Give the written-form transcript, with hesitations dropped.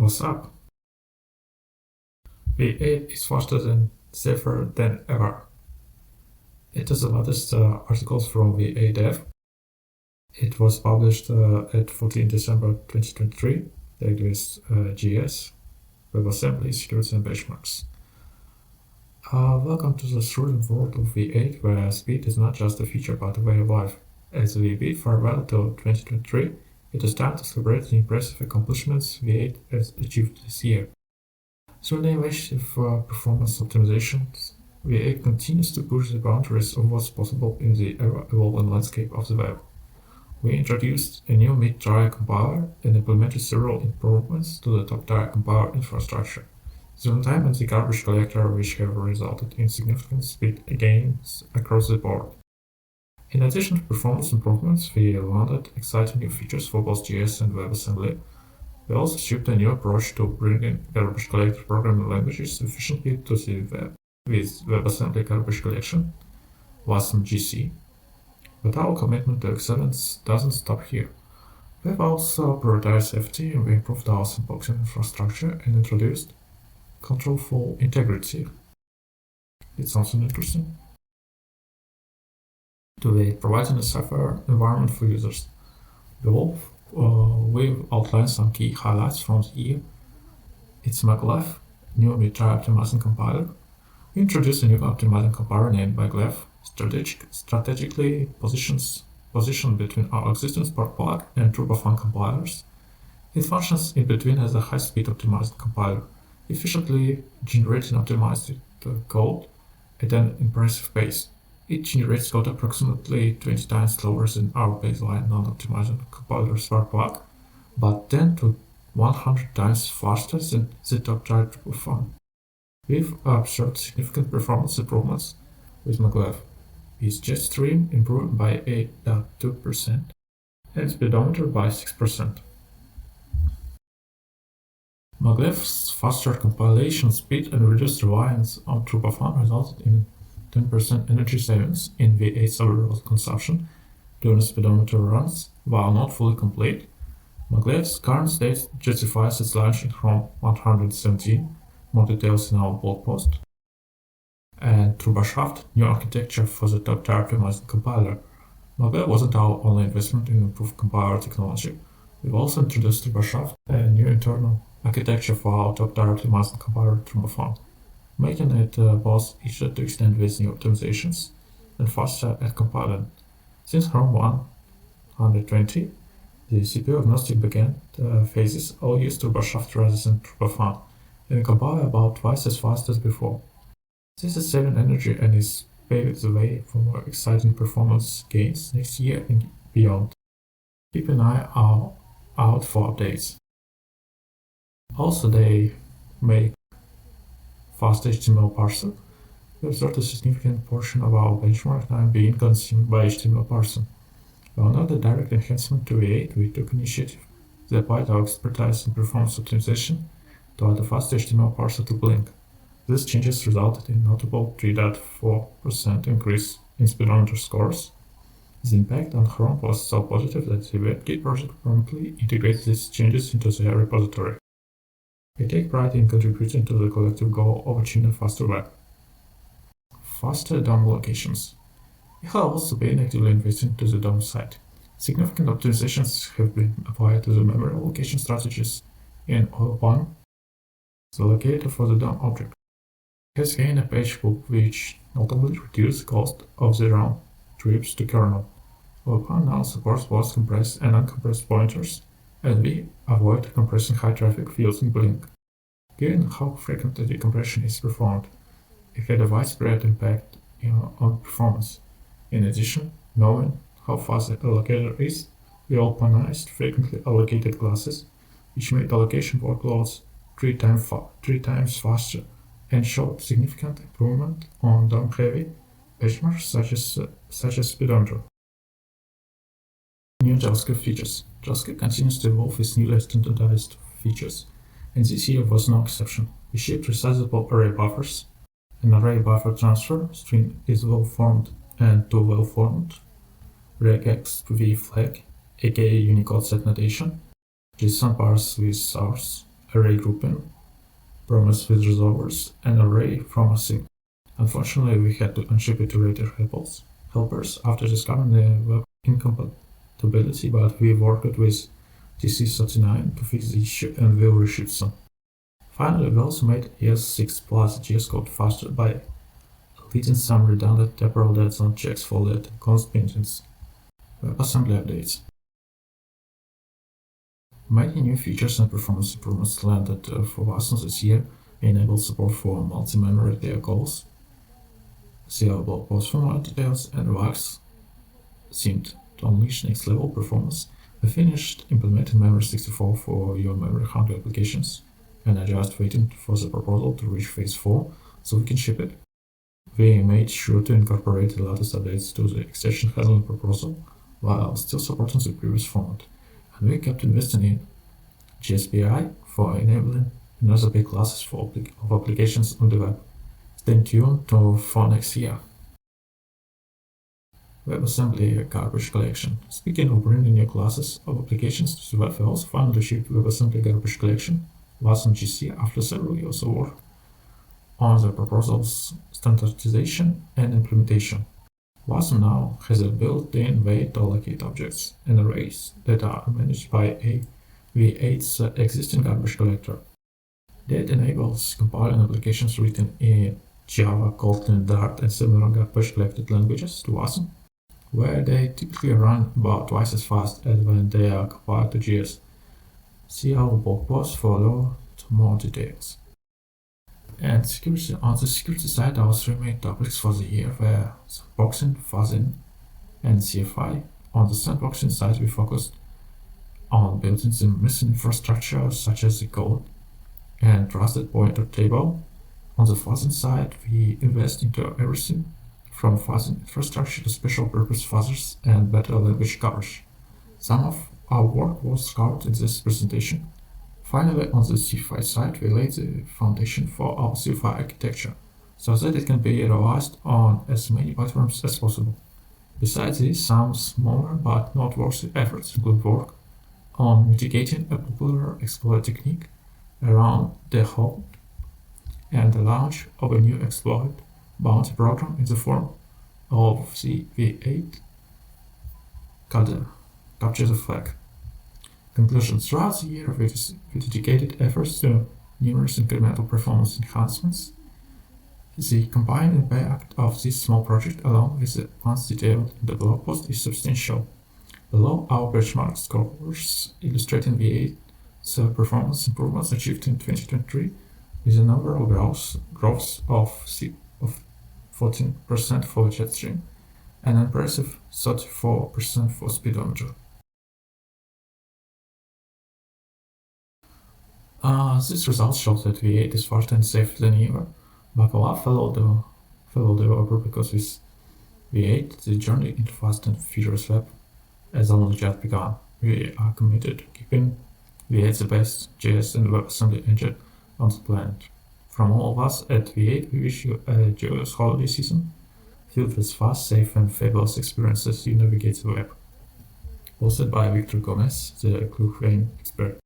What's up? V8 is faster and safer than ever. It is the latest articles from V8 Dev. It was published at 14 December 2023. They list GS, WebAssembly, security and benchmarks. Welcome to the thrilling world of V8, where speed is not just a feature but a way of life. As we bid farewell to 2023, it is time to celebrate the impressive accomplishments V8 has achieved this year. Through the innovation of performance optimizations, V8 continues to push the boundaries of what's possible in the ever-evolving landscape of the web. We introduced a new mid-tier compiler and implemented several improvements to the top-tier compiler infrastructure. The runtime and the garbage collector, which have resulted in significant speed gains across the board. In addition to performance improvements, we landed exciting new features for both JS and WebAssembly. We also shipped a new approach to bringing garbage collector programming languages efficiently to the web with WebAssembly garbage collection, WASM-GC. But our commitment to excellence doesn't stop here. We've also prioritized safety, and we improved our sandboxing infrastructure and introduced control for integrity. It's something interesting. We're providing a safer environment for users. We've outlined some key highlights from the year. It's maglev, new mid-tier optimizing compiler. We introduced a new optimizing compiler named maglev, strategically positioned between our existing Sparkplug and turbofan compilers. It functions in between as a high-speed optimizing compiler, efficiently generating optimized code at an impressive pace. It generates code approximately 20 times slower than our baseline non-optimizing compiler Sparkplug, but 10 to 100 times faster than the top-tier turbofan. We've observed significant performance improvements with maglev, with JetStream improved by 8.2% and speedometer by 6%. Maglev's faster compilation speed and reduced reliance on turbofan resulted in 10% energy savings in V8's overall consumption during speedometer runs. While not fully complete, maglev's current state justifies its launch in Chrome 117, more details in our blog post. And TurboShaft, new architecture for the top-tier optimizing compiler. Maglev wasn't our only investment in improved compiler technology. We've also introduced TurboShaft, a new internal architecture for our top-tier optimizing compiler turbofan, making it both easier to extend with new optimizations and faster at compiling. Since Chrome 120, the CPU-agnostic backend phases all use TurboShaft rather than turbofan, and compile about twice as fast as before. This is saving energy and is paving the way for more exciting performance gains next year and beyond. Keep an eye out for updates. Also, they make fast HTML parser. We observed a significant portion of our benchmark time being consumed by HTML parsing. While not a direct enhancement to V8, we took initiative that applied our expertise in performance optimization to add a fast HTML parser to Blink. These changes resulted in a notable 3.4% increase in speedometer scores. The impact on Chrome was so positive that the WebKit project promptly integrated these changes into their repository. We take pride in contributing to the collective goal of achieving a faster web. Faster DOM locations. We have also been actively investing into the DOM side. Significant optimizations have been applied to the memory allocation strategies in OL1, the locator for the DOM object. It has gained a page hook which notably reduced the cost of the round trips to kernel. OL1 now supports both compressed and uncompressed pointers, and we avoid compressing high-traffic fields in Blink. Given how frequently decompression is performed, it had a widespread impact on performance. In addition, knowing how fast the allocator is, we optimized frequently allocated classes, which made allocation workloads 3 times faster and showed significant improvement on DOM-heavy benchmarks such as speedometer. New JavaScript features. JavaScript continues to evolve with newly standardized features, and this year was no exception. We shipped resizable array buffers, an array buffer transfer string is well-formed and to well-formed, regexv flag, aka Unicode set notation, JSON parse with source, array grouping, promise with resolvers, and array promising. Unfortunately, we had to unship it to later helpers after discovering the web incompatibility, but we worked with TC39 to fix the issue and will reship soon. Finally, we also made ES6 plus JS code faster by deleting some redundant temporal deadline checks for let and const paintings. WebAssembly updates. Many new features and performance improvements landed for Wasm this year. We enabled support for multi-memory data calls, scalable post format details, and Wax seemed to unleash next level performance. We finished implementing Memory 64 for your memory hungry applications, and are just waiting for the proposal to reach phase 4 so we can ship it. We made sure to incorporate the latest updates to the extension handling proposal while still supporting the previous format, and we kept investing in GSPI for enabling another big classes of applications on the web. Stay tuned for next year. WebAssembly garbage collection. Speaking of bringing new classes of applications to the web, we also finally shipped WebAssembly garbage collection Wasm GC after several years of work on the proposal's standardization and implementation. Wasm now has a built-in way to allocate objects and arrays that are managed by a V8's existing garbage collector. That enables compiling applications written in Java, Kotlin, Dart, and similar garbage collected languages to Wasm, where they typically run about twice as fast as when they are compiled to JS. See our blog post for more details. And security. On the security side, our three main topics for the year were sandboxing, fuzzing, and CFI. On the sandboxing side, we focused on building the missing infrastructure such as the code and trusted pointer table. On the fuzzing side, we invest into everything from fuzzing infrastructure to special purpose fuzzers and better language coverage. Some of our work was covered in this presentation. Finally, on the CFI side, we laid the foundation for our CFI architecture so that it can be realized on as many platforms as possible. Besides this, some smaller but noteworthy efforts include work on mitigating a popular exploit technique around the hold and the launch of a new exploit bounty program in the form of the V8 capture the flag. Conclusions. Throughout the year, we dedicated efforts to numerous incremental performance enhancements. The combined impact of this small project, along with the ones detailed in the blog post, is substantial. Below our benchmark scores illustrating V8's performance improvements achieved in 2023, with an overall growth of 14% for Jetstream and an impressive 34% for Speedometer. These results show that V8 is faster and safer than ever. Buckle up, fellow developer, because with V8, the journey into fast and featureless web has only just begun. We are committed to keeping V8 the best JS and WebAssembly engine on the planet. From all of us at V8, we wish you a joyous holiday season, filled with fast, safe, and fabulous experiences as you navigate the web. Hosted by Victor Gomez, the Clue expert.